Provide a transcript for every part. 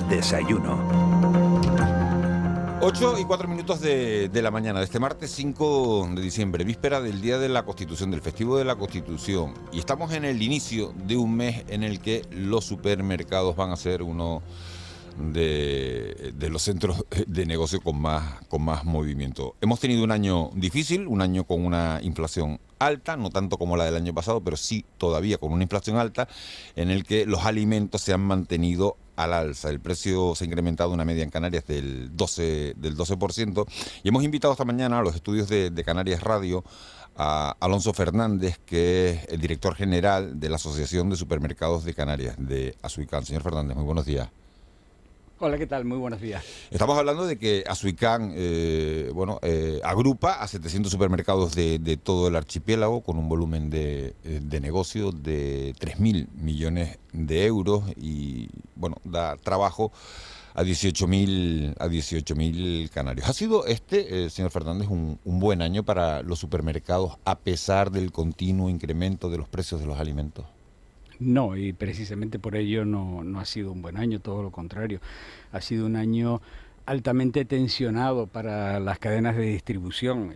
El desayuno. 8:04 de la mañana de este martes 5 de diciembre, víspera del Día de la Constitución, del festivo de la Constitución. Y estamos en el inicio de un mes en el que los supermercados van a ser uno de los centros de negocio con más movimiento. Hemos tenido un año difícil, un año con una inflación alta, no tanto como la del año pasado, pero sí todavía con una inflación alta, en el que los alimentos se han mantenido al alza. El precio se ha incrementado una media en Canarias del 12%. Y hemos invitado esta mañana a los estudios de Canarias Radio a Alonso Fernández, que es el director general de la Asociación de Supermercados de Canarias, de Asuicán. Señor Fernández, muy buenos días. Hola, ¿qué tal? Muy buenos días. Estamos hablando de que Asuicán agrupa a 700 supermercados de todo el archipiélago con un volumen de negocio de 3.000 millones de euros y da trabajo a 18.000 canarios. ¿Ha sido señor Fernández, un buen año para los supermercados a pesar del continuo incremento de los precios de los alimentos? No, y precisamente por ello no ha sido un buen año, todo lo contrario. Ha sido un año altamente tensionado para las cadenas de distribución.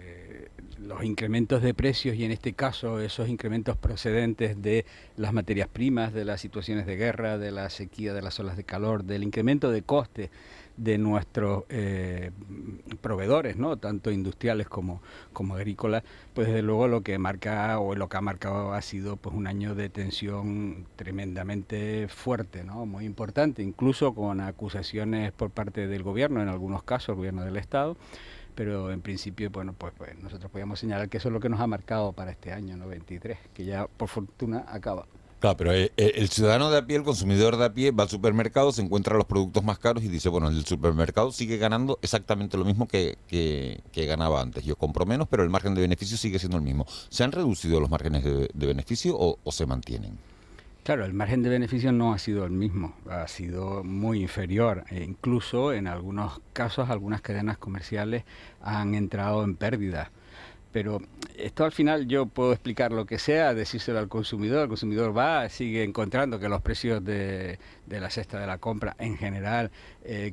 Los incrementos de precios, y en este caso esos incrementos procedentes de las materias primas, de las situaciones de guerra, de la sequía, de las olas de calor, del incremento de costes de nuestros proveedores, ¿no?, tanto industriales como agrícolas, pues desde luego lo que ha marcado ha sido pues un año de tensión tremendamente fuerte, ¿no?, muy importante, incluso con acusaciones por parte del gobierno, en algunos casos el gobierno del Estado, pero en principio, pues nosotros podíamos señalar que eso es lo que nos ha marcado para este año, ¿no?, 23, que ya por fortuna acaba. Claro, pero el ciudadano de a pie, el consumidor de a pie, va al supermercado, se encuentra los productos más caros y dice, bueno, el supermercado sigue ganando exactamente lo mismo que ganaba antes. Yo compro menos, pero el margen de beneficio sigue siendo el mismo. ¿Se han reducido los márgenes de beneficio o se mantienen? Claro, el margen de beneficio no ha sido el mismo, ha sido muy inferior. Incluso en algunos casos, algunas cadenas comerciales han entrado en pérdida. Pero esto al final yo puedo explicar lo que sea, decírselo al consumidor. El consumidor sigue encontrando que los precios de la cesta de la compra en general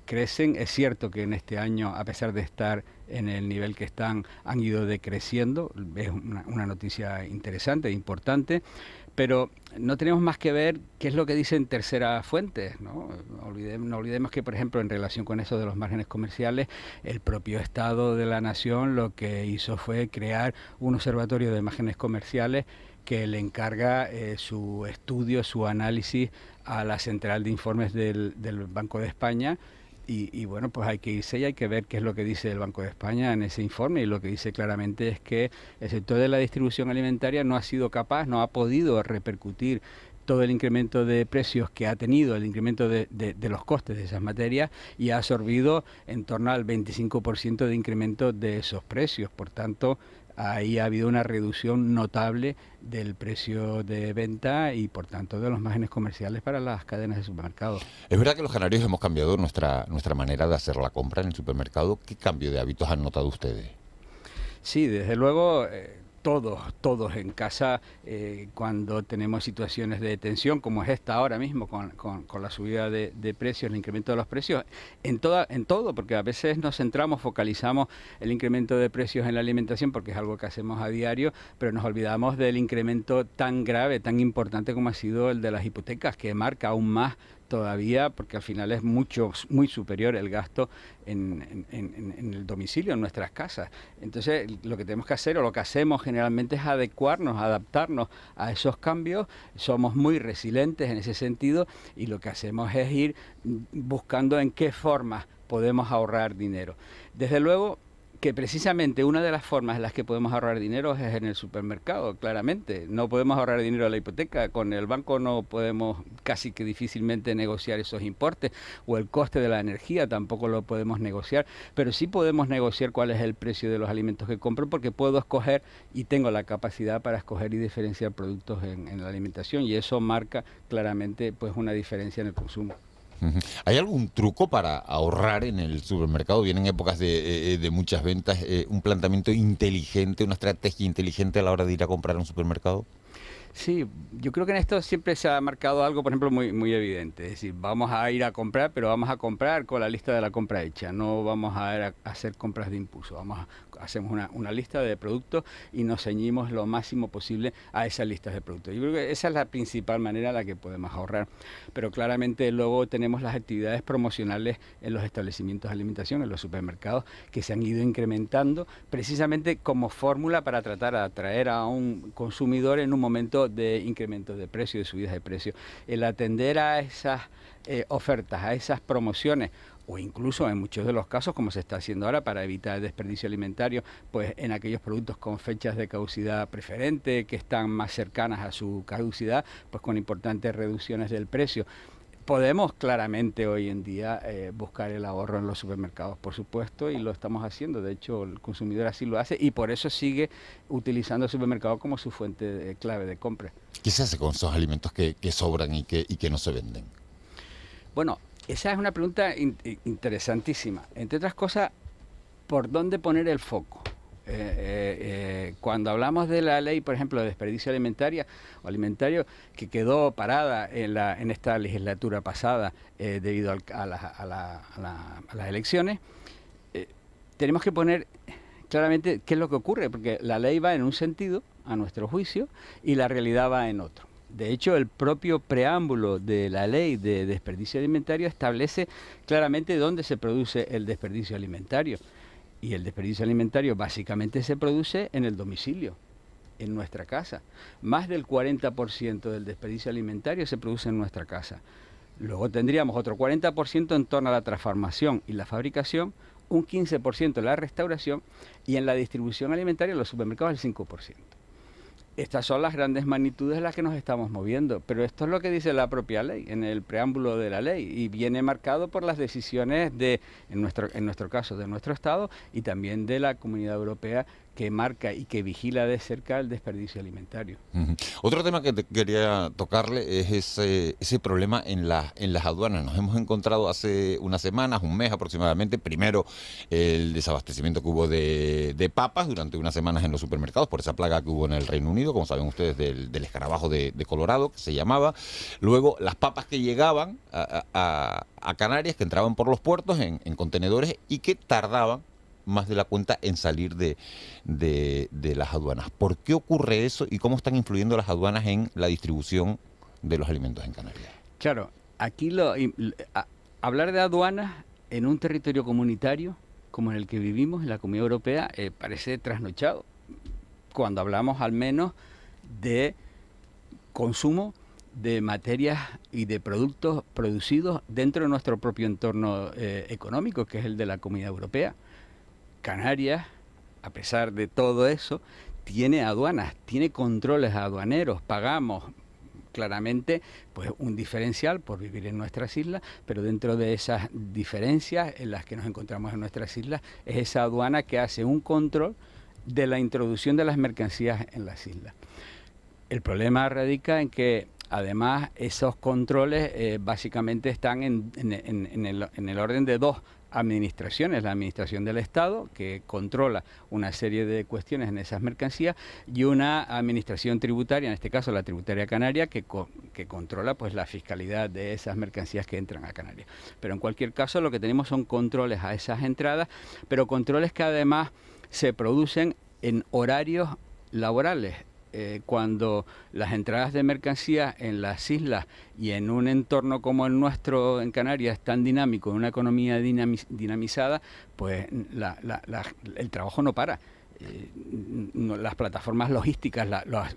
crecen. Es cierto que en este año, a pesar de estar en el nivel que están, han ido decreciendo. Es una noticia interesante, importante. Pero no tenemos más que ver qué es lo que dicen terceras fuentes, ¿no? No olvidemos que, por ejemplo, en relación con eso de los márgenes comerciales, el propio Estado de la Nación lo que hizo fue crear un observatorio de márgenes comerciales que le encarga su estudio, su análisis a la central de informes del Banco de España. Y bueno, pues hay que irse y hay que ver qué es lo que dice el Banco de España en ese informe, y lo que dice claramente es que el sector de la distribución alimentaria no ha sido capaz, no ha podido repercutir todo el incremento de precios que ha tenido, el incremento de los costes de esas materias, y ha absorbido en torno al 25% de incremento de esos precios. Por tanto, ahí ha habido una reducción notable del precio de venta y, por tanto, de los márgenes comerciales para las cadenas de supermercados. Es verdad que los canarios hemos cambiado nuestra manera de hacer la compra en el supermercado. ¿Qué cambio de hábitos han notado ustedes? Sí, desde luego, todos en casa, cuando tenemos situaciones de tensión, como es esta ahora mismo, con la subida de precios, el incremento de los precios, en todo, porque a veces nos centramos, focalizamos el incremento de precios en la alimentación, porque es algo que hacemos a diario, pero nos olvidamos del incremento tan grave, tan importante como ha sido el de las hipotecas, que marca aún más todavía, porque al final es muy superior el gasto en el domicilio, en nuestras casas. Entonces, lo que tenemos que hacer, o lo que hacemos generalmente, es adecuarnos, adaptarnos a esos cambios. Somos muy resilientes en ese sentido, y lo que hacemos es ir buscando en qué formas podemos ahorrar dinero. Desde luego que precisamente una de las formas en las que podemos ahorrar dinero es en el supermercado, claramente. No podemos ahorrar dinero a la hipoteca, con el banco no podemos casi que difícilmente negociar esos importes, o el coste de la energía tampoco lo podemos negociar, pero sí podemos negociar cuál es el precio de los alimentos que compro, porque puedo escoger y tengo la capacidad para escoger y diferenciar productos en la alimentación, y eso marca claramente pues una diferencia en el consumo. ¿Hay algún truco para ahorrar en el supermercado? Vienen épocas de muchas ventas, un planteamiento inteligente, una estrategia inteligente a la hora de ir a comprar a un supermercado. Sí, yo creo que en esto siempre se ha marcado algo, por ejemplo, muy evidente. Es decir, vamos a ir a comprar, pero vamos a comprar con la lista de la compra hecha. No vamos a ir a hacer compras de impulso. Hacemos una lista de productos y nos ceñimos lo máximo posible a esas listas de productos. Yo creo que esa es la principal manera en la que podemos ahorrar. Pero claramente luego tenemos las actividades promocionales en los establecimientos de alimentación, en los supermercados, que se han ido incrementando precisamente como fórmula para tratar de atraer a un consumidor en un momento de incrementos de precio, de subidas de precio. El atender a esas ofertas, a esas promociones, o incluso en muchos de los casos, como se está haciendo ahora para evitar el desperdicio alimentario, pues en aquellos productos con fechas de caducidad preferente, que están más cercanas a su caducidad, pues con importantes reducciones del precio. Podemos claramente hoy en día buscar el ahorro en los supermercados, por supuesto, y lo estamos haciendo. De hecho, el consumidor así lo hace y por eso sigue utilizando el supermercado como su fuente clave de compra. ¿Qué se hace con esos alimentos que sobran y que no se venden? Bueno, esa es una pregunta interesantísima. Entre otras cosas, ¿por dónde poner el foco? Cuando hablamos de la ley, por ejemplo, de desperdicio alimentario, que quedó parada en esta legislatura pasada debido a las elecciones, tenemos que poner claramente qué es lo que ocurre, porque la ley va en un sentido, a nuestro juicio, y la realidad va en otro. De hecho, el propio preámbulo de la ley de desperdicio alimentario establece claramente dónde se produce el desperdicio alimentario. Y el desperdicio alimentario básicamente se produce en el domicilio, en nuestra casa. Más del 40% del desperdicio alimentario se produce en nuestra casa. Luego tendríamos otro 40% en torno a la transformación y la fabricación, un 15% en la restauración y en la distribución alimentaria en los supermercados el 5%. Estas son las grandes magnitudes en las que nos estamos moviendo, pero esto es lo que dice la propia ley, en el preámbulo de la ley, y viene marcado por las decisiones en nuestro caso, de nuestro Estado y también de la Comunidad Europea, que marca y que vigila de cerca el desperdicio alimentario. Otro tema que quería tocarle es ese problema en las aduanas. Nos hemos encontrado hace unas semanas, un mes aproximadamente, primero el desabastecimiento que hubo de papas durante unas semanas en los supermercados por esa plaga que hubo en el Reino Unido, como saben ustedes, del escarabajo de Colorado, que se llamaba. Luego las papas que llegaban a Canarias, que entraban por los puertos en contenedores y que tardaban más de la cuenta en salir de las aduanas. ¿Por qué ocurre eso y cómo están influyendo las aduanas en la distribución de los alimentos en Canarias? Claro, aquí hablar de aduanas en un territorio comunitario como en el que vivimos, en la Comunidad Europea, parece trasnochado. Cuando hablamos al menos de consumo de materias y de productos producidos dentro de nuestro propio entorno económico, que es el de la Comunidad Europea. Canarias, a pesar de todo eso, tiene aduanas, tiene controles aduaneros, pagamos claramente pues un diferencial por vivir en nuestras islas, pero dentro de esas diferencias en las que nos encontramos en nuestras islas es esa aduana que hace un control de la introducción de las mercancías en las islas. El problema radica en que además esos controles básicamente están en el orden de dos administraciones: la administración del Estado, que controla una serie de cuestiones en esas mercancías, y una administración tributaria, en este caso la tributaria canaria, que controla pues la fiscalidad de esas mercancías que entran a Canarias. Pero en cualquier caso lo que tenemos son controles a esas entradas, pero controles que además se producen en horarios laborales. Cuando las entradas de mercancías en las islas y en un entorno como el nuestro en Canarias es tan dinámico, en una economía dinamizada, pues el trabajo no para. Las plataformas logísticas,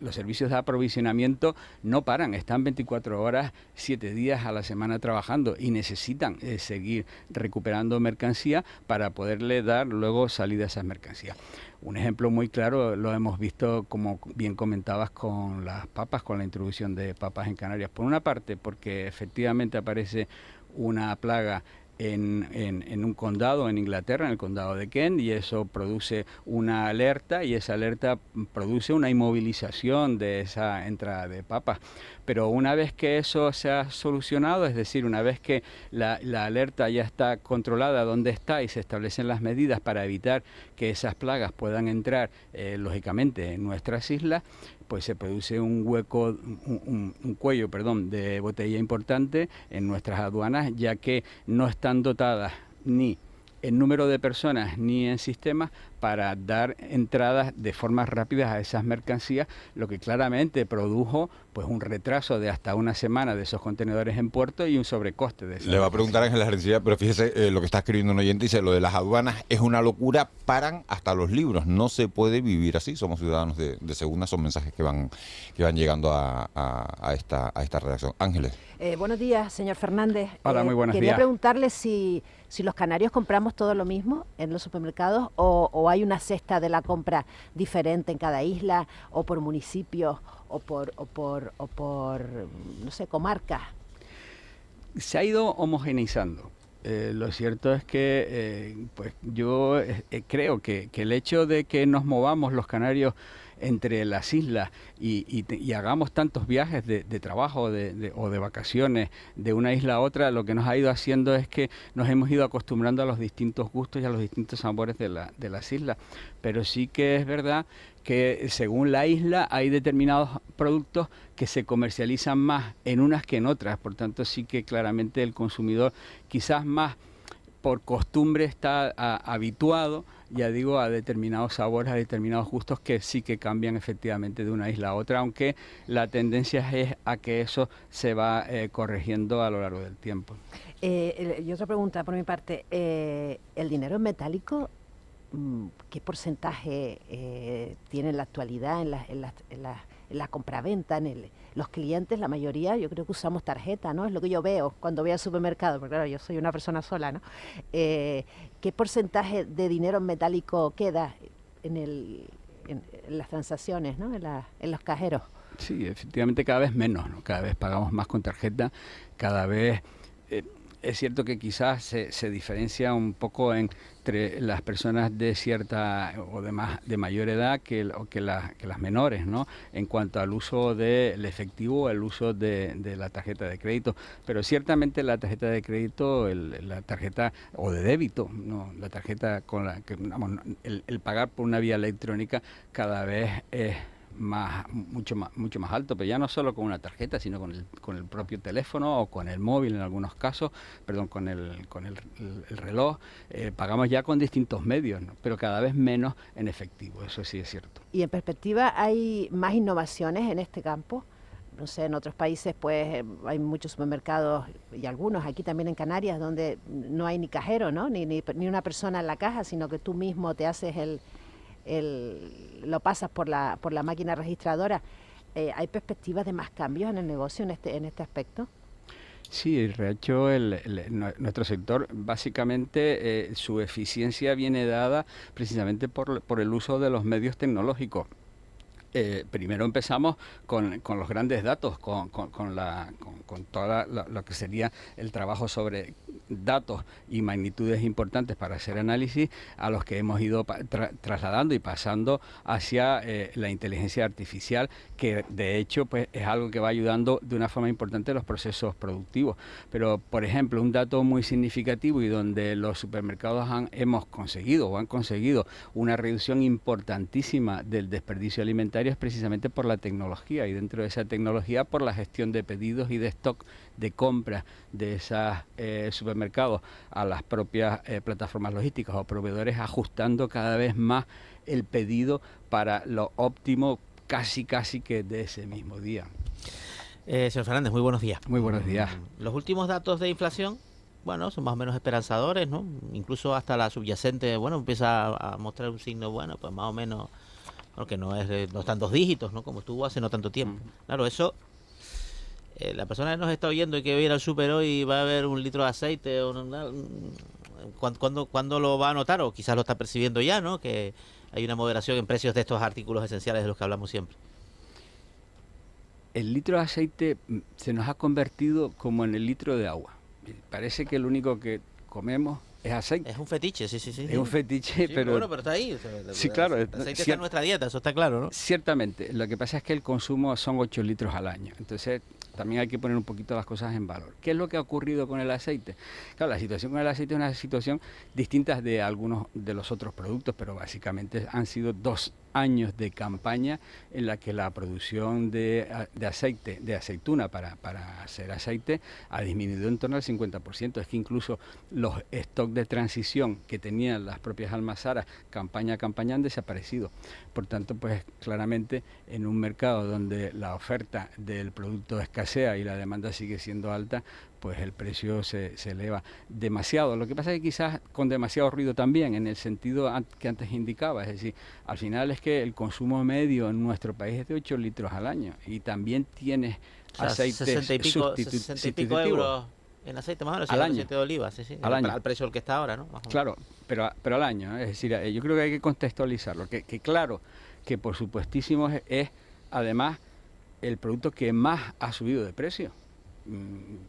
los servicios de aprovisionamiento no paran, están 24 horas, 7 días a la semana trabajando y necesitan seguir recuperando mercancía para poderle dar luego salida a esas mercancías. Un ejemplo muy claro lo hemos visto, como bien comentabas, con las papas, con la introducción de papas en Canarias. Por una parte, porque efectivamente aparece una plaga en un condado en Inglaterra, en el condado de Kent, y eso produce una alerta, y esa alerta produce una inmovilización de esa entrada de papas. Pero una vez que eso se ha solucionado, es decir, una vez que la alerta ya está controlada dónde está y se establecen las medidas para evitar que esas plagas puedan entrar, lógicamente, en nuestras islas, pues se produce un hueco, un cuello, perdón, de botella importante en nuestras aduanas, ya que no están dotadas ni en número de personas ni en sistemas para dar entradas de forma rápida a esas mercancías, lo que claramente produjo pues un retraso de hasta una semana de esos contenedores en puerto y un sobrecoste de eso. Le va a preguntar Ángel Agencia, pero fíjese lo que está escribiendo un oyente, dice, lo de las aduanas es una locura, paran hasta los libros, no se puede vivir así, somos ciudadanos de segunda, son mensajes que van llegando a esta redacción. Ángeles. Buenos días, señor Fernández. Hola, muy buenos días. Quería preguntarle si los canarios compramos todo lo mismo en los supermercados o hay una cesta de la compra diferente en cada isla o por municipios o por no sé, comarcas. Se ha ido homogeneizando. Lo cierto es que pues yo creo que el hecho de que nos movamos los canarios entre las islas y hagamos tantos viajes de trabajo o de vacaciones de una isla a otra, lo que nos ha ido haciendo es que nos hemos ido acostumbrando a los distintos gustos y a los distintos sabores de las islas. Pero sí que es verdad que según la isla hay determinados productos que se comercializan más en unas que en otras. Por tanto, sí que claramente el consumidor quizás más por costumbre está habituado, ya digo, a determinados sabores, a determinados gustos que sí que cambian efectivamente de una isla a otra, aunque la tendencia es a que eso se va corrigiendo a lo largo del tiempo. Y otra pregunta por mi parte, ¿el dinero en metálico qué porcentaje tiene en la actualidad en la compraventa, los clientes, la mayoría, yo creo que usamos tarjeta, ¿no? Es lo que yo veo cuando voy al supermercado, porque claro, yo soy una persona sola, ¿no? ¿Qué porcentaje de dinero en metálico queda en las transacciones, ¿no? En los cajeros? Sí, efectivamente cada vez menos, ¿no? Cada vez pagamos más con tarjeta, cada vez... es cierto que quizás se diferencia un poco entre las personas de cierta o de mayor edad que las menores, ¿no? En cuanto al uso del efectivo, el uso de la tarjeta de crédito. Pero ciertamente la tarjeta de crédito, la tarjeta o de débito, ¿no? La tarjeta con la que, vamos, el pagar por una vía electrónica cada vez es mucho más alto, pero ya no solo con una tarjeta, sino con el propio teléfono o con el móvil en algunos casos, perdón, con el reloj. Pagamos ya con distintos medios, ¿no? Pero cada vez menos en efectivo, eso sí es cierto. ¿Y en perspectiva hay más innovaciones en este campo? No sé, en otros países pues hay muchos supermercados y algunos aquí también en Canarias donde no hay ni cajero, ¿no? Ni una persona en la caja, sino que tú mismo te haces lo pasas por la máquina registradora. ¿Hay perspectivas de más cambios en el negocio en este aspecto? Sí, de hecho nuestro sector básicamente su eficiencia viene dada precisamente por el uso de los medios tecnológicos. Primero empezamos con los grandes datos, con todo lo que sería el trabajo sobre datos y magnitudes importantes para hacer análisis, a los que hemos ido trasladando y pasando hacia la inteligencia artificial, que de hecho pues es algo que va ayudando de una forma importante a los procesos productivos. Pero, por ejemplo, un dato muy significativo y donde los supermercados han conseguido una reducción importantísima del desperdicio alimentario es precisamente por la tecnología, y dentro de esa tecnología por la gestión de pedidos y de stock de compra de esos supermercados a las propias plataformas logísticas o proveedores, ajustando cada vez más el pedido para lo óptimo casi que de ese mismo día. Señor Fernández, muy buenos días. Muy buenos días. Los últimos datos de inflación, bueno, son más o menos esperanzadores, ¿no? Incluso hasta la subyacente, bueno, empieza a mostrar un signo, bueno, pues más o menos, porque no están 2 dígitos, ¿no? Como estuvo hace no tanto tiempo. Claro, eso, la persona que nos está oyendo y que va a ir al súper hoy y va a ver un litro de aceite, ¿cuándo lo va a notar? O quizás lo está percibiendo ya, ¿no? Que hay una moderación en precios de estos artículos esenciales de los que hablamos siempre. El litro de aceite se nos ha convertido como en el litro de agua. Parece que lo único que comemos es aceite. Es un fetiche, sí. Es un fetiche, sí, pero... Bueno, pero está ahí. O sea, sí, claro. El aceite está en nuestra dieta, eso está claro, ¿no? Ciertamente. Lo que pasa es que el consumo son 8 litros al año. Entonces, también hay que poner un poquito las cosas en valor. ¿Qué es lo que ha ocurrido con el aceite? Claro, la situación con el aceite es una situación distinta de algunos de los otros productos, pero básicamente han sido dos años de campaña en la que la producción de aceite, de aceituna para hacer aceite ha disminuido en torno al 50%. Es que incluso los stocks de transición que tenían las propias almazaras campaña a campaña han desaparecido. Por tanto, pues claramente en un mercado donde la oferta del producto escasea y la demanda sigue siendo alta, pues el precio se eleva demasiado. Lo que pasa es que quizás con demasiado ruido también, en el sentido que antes indicaba, es decir, al final es que el consumo medio en nuestro país es de 8 litros al año y también tienes aceite 60 y pico euros en aceite más o menos, al año, aceite de oliva, sí, al precio del que está ahora, ¿no? Más o menos. Claro, pero al año, es decir, yo creo que hay que contextualizarlo, que claro, que por supuestísimo es además el producto que más ha subido de precio,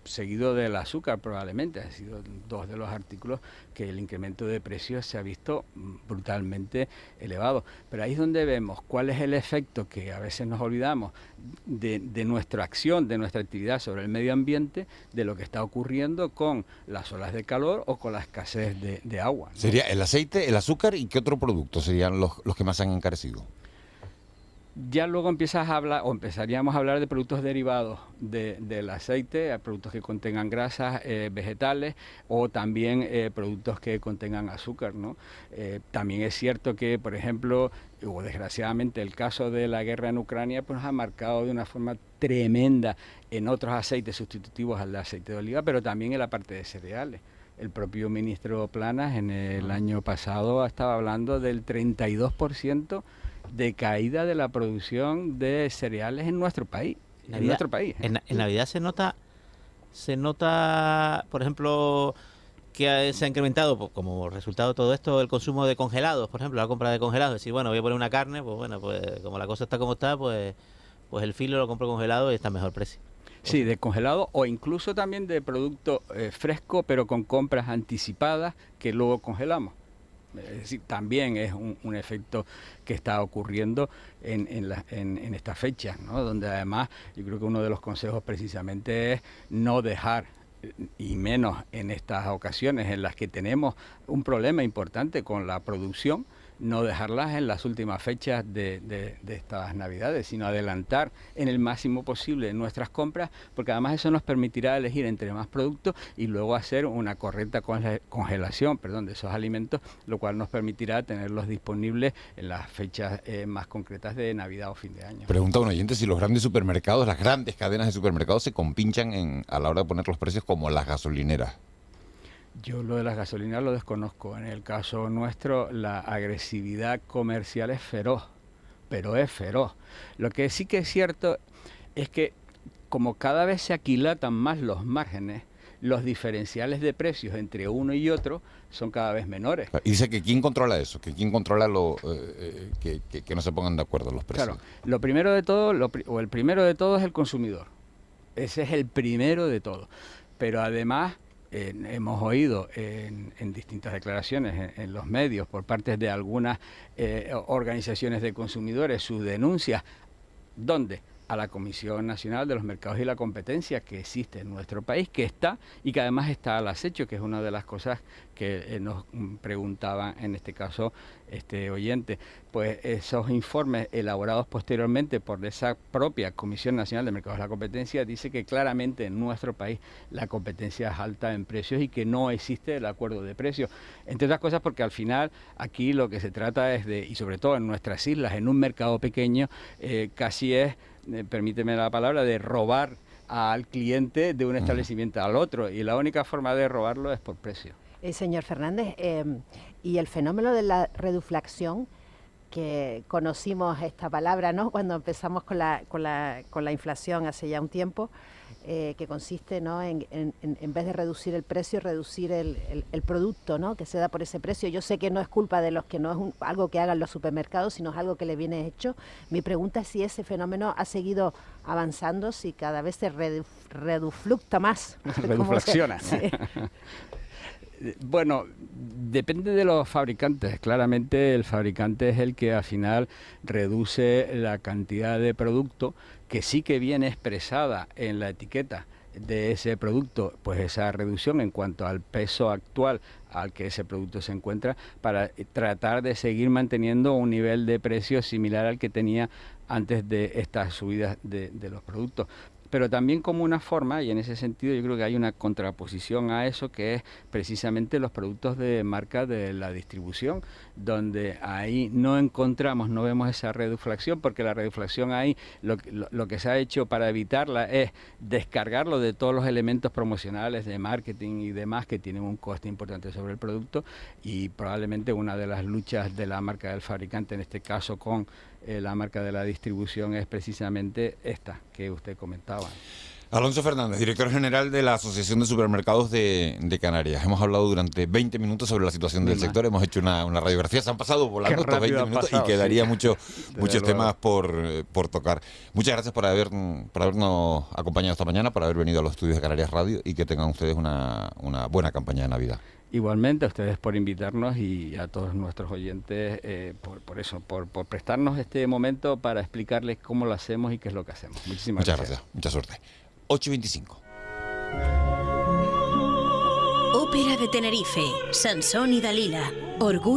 seguido del azúcar probablemente. Ha sido dos de los artículos que el incremento de precios se ha visto brutalmente elevado. Pero ahí es donde vemos cuál es el efecto, que a veces nos olvidamos, de nuestra acción, de nuestra actividad sobre el medio ambiente, de lo que está ocurriendo con las olas de calor o con la escasez de agua, ¿no? Sería el aceite, el azúcar, ¿y qué otro producto serían los que más han encarecido? Ya luego empezaríamos a hablar de productos derivados del aceite, productos que contengan grasas vegetales o también productos que contengan azúcar, ¿no? También es cierto que, por ejemplo, o desgraciadamente el caso de la guerra en Ucrania, pues nos ha marcado de una forma tremenda en otros aceites sustitutivos al aceite de oliva, pero también en la parte de cereales. El propio ministro Planas en el año pasado estaba hablando del 32% de caída de la producción de cereales en nuestro país. En Navidad se nota, por ejemplo, que se ha incrementado, pues, como resultado de todo esto, el consumo de congelados, por ejemplo, la compra de congelados. Es decir, bueno, voy a poner una carne, pues bueno, pues como la cosa está como está, pues el filo lo compro congelado y está a mejor precio. Sí, de congelado o incluso también de producto fresco, pero con compras anticipadas que luego congelamos. Es decir, también es un efecto que está ocurriendo en estas fechas, ¿no? Donde además yo creo que uno de los consejos precisamente es no dejar, y menos en estas ocasiones en las que tenemos un problema importante con la producción, no dejarlas en las últimas fechas de estas Navidades, sino adelantar en el máximo posible nuestras compras, porque además eso nos permitirá elegir entre más productos y luego hacer una correcta congelación, de esos alimentos, lo cual nos permitirá tenerlos disponibles en las fechas más concretas de Navidad o fin de año. Pregunta un oyente si los grandes supermercados, las grandes cadenas de supermercados se compinchan a la hora de poner los precios como las gasolineras. Yo lo de las gasolineras lo desconozco. En el caso nuestro, la agresividad comercial es feroz, pero es feroz. Lo que sí que es cierto es que como cada vez se aquilatan más los márgenes, los diferenciales de precios entre uno y otro son cada vez menores. Y dice que ¿quién controla eso? Que ¿quién controla que no se pongan de acuerdo los precios? Claro, lo primero de todo, el primero de todo es el consumidor. Ese es el primero de todo. Pero además hemos oído en distintas declaraciones en los medios por parte de algunas organizaciones de consumidores sus denuncias, ¿dónde? A la Comisión Nacional de los Mercados y la Competencia que existe en nuestro país, que está y que además está al acecho, que es una de las cosas que nos preguntaba en este caso este oyente. Pues esos informes elaborados posteriormente por esa propia Comisión Nacional de Mercados y la Competencia dice que claramente en nuestro país la competencia es alta en precios y que no existe el acuerdo de precios. Entre otras cosas porque al final aquí lo que se trata es de, y sobre todo en nuestras islas, en un mercado pequeño, casi es, permíteme la palabra, de robar al cliente de un establecimiento al otro, y la única forma de robarlo es por precio. Señor Fernández, y el fenómeno de la reduflación, que conocimos esta palabra, ¿no?, cuando empezamos con la inflación hace ya un tiempo, que consiste, ¿no?, en vez de reducir el precio, reducir el producto, ¿no?, que se da por ese precio. Yo sé que no es culpa de los que no es algo que hagan los supermercados, sino es algo que le viene hecho. Mi pregunta es si ese fenómeno ha seguido avanzando, si cada vez se reduflucta más. Reduflaciona. Sí. Bueno, depende de los fabricantes. Claramente el fabricante es el que al final reduce la cantidad de producto, que sí que viene expresada en la etiqueta de ese producto, pues esa reducción en cuanto al peso actual al que ese producto se encuentra, para tratar de seguir manteniendo un nivel de precio similar al que tenía antes de estas subidas de los productos. Pero también como una forma, y en ese sentido yo creo que hay una contraposición a eso, que es precisamente los productos de marca de la distribución, donde ahí no vemos esa reduflación, porque la reduflación ahí, lo que se ha hecho para evitarla es descargarlo de todos los elementos promocionales de marketing y demás que tienen un coste importante sobre el producto, y probablemente una de las luchas de la marca del fabricante, en este caso con la marca de la distribución, es precisamente esta que usted comentaba. Alonso Fernández, director general de la Asociación de Supermercados de Canarias. Hemos hablado durante 20 minutos sobre la situación del sector, hemos hecho una radiografía, se han pasado volando estos 20 minutos y quedaría muchos temas por tocar. Muchas gracias por habernos acompañado esta mañana, por haber venido a los estudios de Canarias Radio, y que tengan ustedes una buena campaña de Navidad. Igualmente a ustedes por invitarnos y a todos nuestros oyentes por prestarnos este momento para explicarles cómo lo hacemos y qué es lo que hacemos. Muchísimas gracias. Mucha suerte. 8:25. Ópera de Tenerife, Sansón y Dalila. Orgullo.